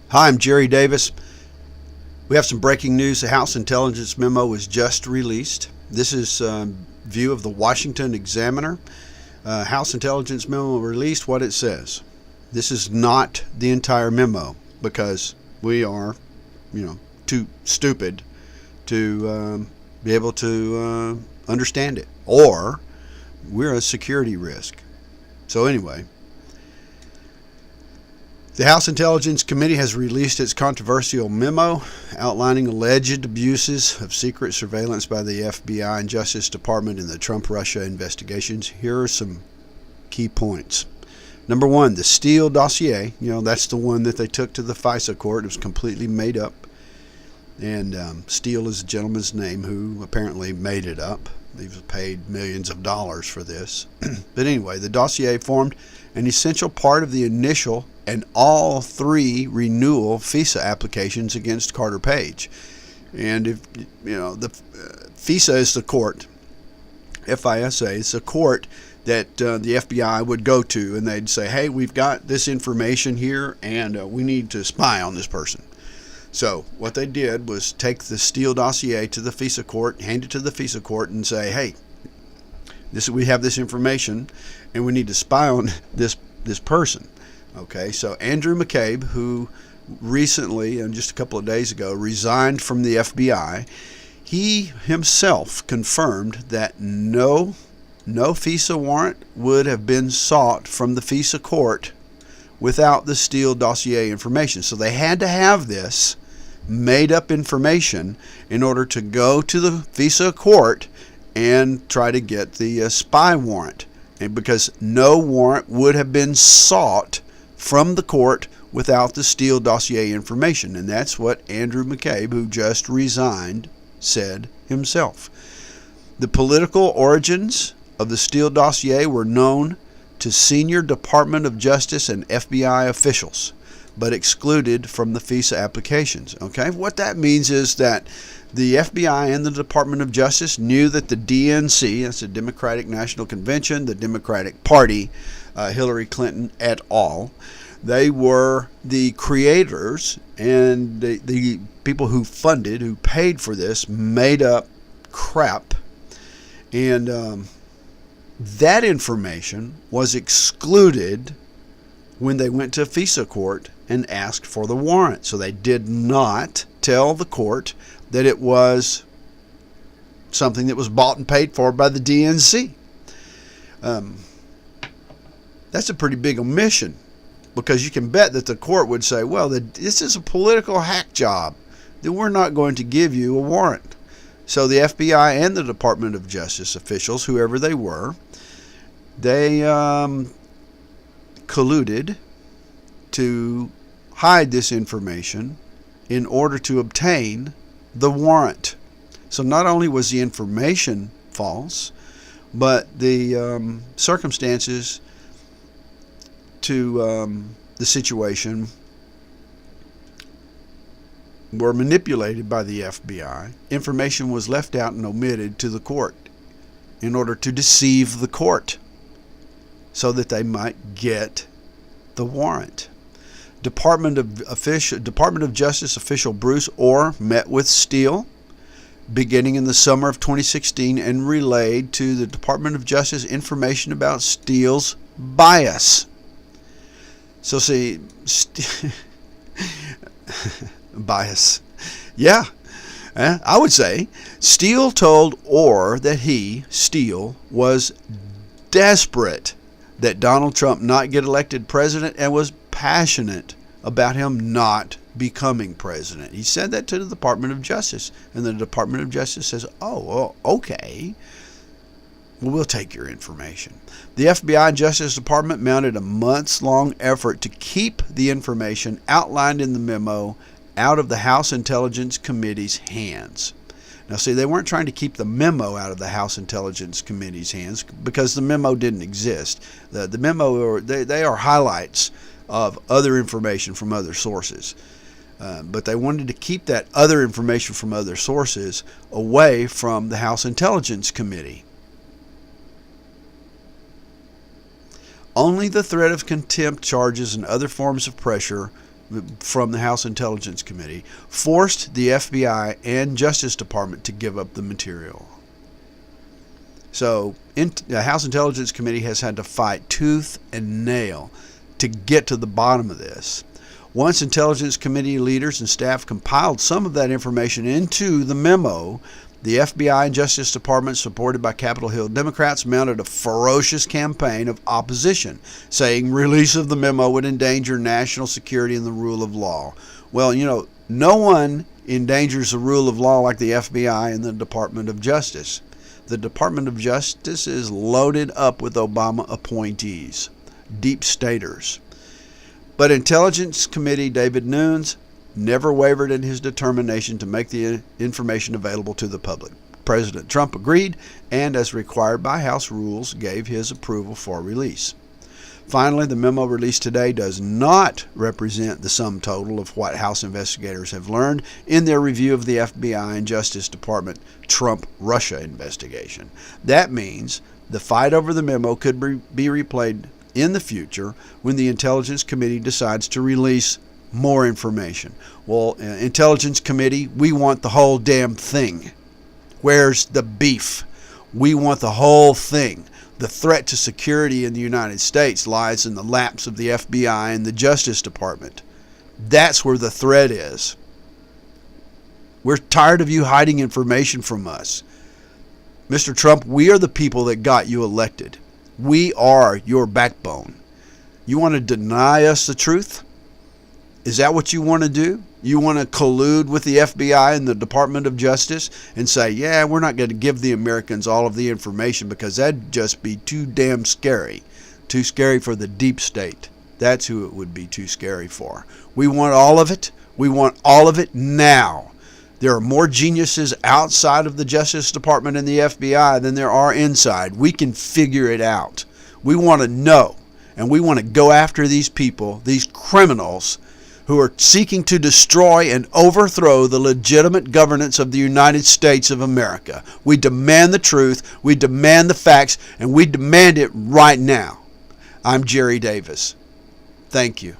Hi, I'm Jerry Davis. We have some breaking news. The House Intelligence Memo was just released. This is a view of the Washington Examiner. House Intelligence Memo released what it says. This is not the entire memo because we are, too stupid to be able to understand it, or we're a security risk. So anyway, the House Intelligence Committee has released its controversial memo outlining alleged abuses of secret surveillance by the FBI and Justice Department in the Trump-Russia investigations. Here are some key points. Number one, the Steele Dossier. That's the one that they took to the FISA court. It was completely made up. And Steele is a gentleman's name who apparently made it up. He was paid millions of dollars for this. But anyway, the dossier formed an essential part of the initial and all three renewal FISA applications against Carter Page. And if the FISA is the court, FISA is the court that the FBI would go to, and they'd say, hey, we've got this information here, and we need to spy on this person. So what they did was take the Steele dossier to the FISA court, hand it to the FISA court, and say, hey, we have this information, and we need to spy on this person. Okay, so Andrew McCabe, who recently, and just a couple of days ago, resigned from the FBI, he himself confirmed that no FISA warrant would have been sought from the FISA court without the Steele dossier information. So they had to have this made up information in order to go to the FISA court and try to get the spy warrant. And because no warrant would have been sought from the court without the Steele dossier information. And that's what Andrew McCabe, who just resigned, said himself. The political origins of the Steele dossier were known to senior Department of Justice and FBI officials, but excluded from the FISA applications. Okay, what that means is that the FBI and the Department of Justice knew that the DNC, that's the Democratic National Convention, the Democratic Party, Hillary Clinton et al., they were the creators and the people who funded, who paid for this made up crap. And that information was excluded when they went to FISA court and asked for the warrant. So they did not tell the court that it was something that was bought and paid for by the DNC. That's a pretty big omission, because you can bet that the court would say, well, this is a political hack job, then we're not going to give you a warrant. So the FBI and the Department of Justice officials, whoever they were, they colluded to hide this information in order to obtain the warrant. So not only was the information false, but the circumstances to the situation were manipulated by the FBI. Information was left out and omitted to the court in order to deceive the court so that they might get the warrant. Department of Justice official Bruce Ohr met with Steele beginning in the summer of 2016 and relayed to the Department of Justice information about Steele's bias. So see, bias. Yeah, I would say Steele told Ohr that he, Steele, was desperate that Donald Trump not get elected president and was passionate about him not becoming president. He said that to the Department of Justice, and the Department of Justice says, oh, well, okay, well, we'll take your information. The FBI and Justice Department mounted a months-long effort to keep the information outlined in the memo out of the House Intelligence Committee's hands. Now, see, they weren't trying to keep the memo out of the House Intelligence Committee's hands because the memo didn't exist. The memo, they are highlights of other information from other sources. But they wanted to keep that other information from other sources away from the House Intelligence Committee. Only the threat of contempt charges and other forms of pressure from the House Intelligence Committee forced the FBI and Justice Department to give up the material. So the House Intelligence Committee has had to fight tooth and nail to get to the bottom of this. Once Intelligence Committee leaders and staff compiled some of that information into the memo, the FBI and Justice Department, supported by Capitol Hill Democrats, mounted a ferocious campaign of opposition, saying release of the memo would endanger national security and the rule of law. Well, no one endangers the rule of law like the FBI and the Department of Justice. The Department of Justice is loaded up with Obama appointees, deep staters. But Intelligence Committee David Nunes never wavered in his determination to make the information available to the public. President Trump agreed and, as required by House rules, gave his approval for release. Finally, the memo released today does not represent the sum total of what House investigators have learned in their review of the FBI and Justice Department Trump-Russia investigation. That means the fight over the memo could be replayed in the future when the Intelligence Committee decides to release more information. Well, Intelligence Committee, we want the whole damn thing. Where's the beef? We want the whole thing. The threat to security in the United States lies in the lapse of the FBI and the Justice Department. That's where the threat is. We're tired of you hiding information from us. Mr. Trump, we are the people that got you elected. We are your backbone. You want to deny us the truth? Is that what you want to do? You want to collude with the FBI and the Department of Justice and say, yeah, we're not going to give the Americans all of the information because that'd just be too damn scary. Too scary for the deep state. That's who it would be too scary for. We want all of it. We want all of it now. There are more geniuses outside of the Justice Department and the FBI than there are inside. We can figure it out. We want to know, and we want to go after these people, these criminals, who are seeking to destroy and overthrow the legitimate governance of the United States of America. We demand the truth, we demand the facts, and we demand it right now. I'm Jerry Davis. Thank you.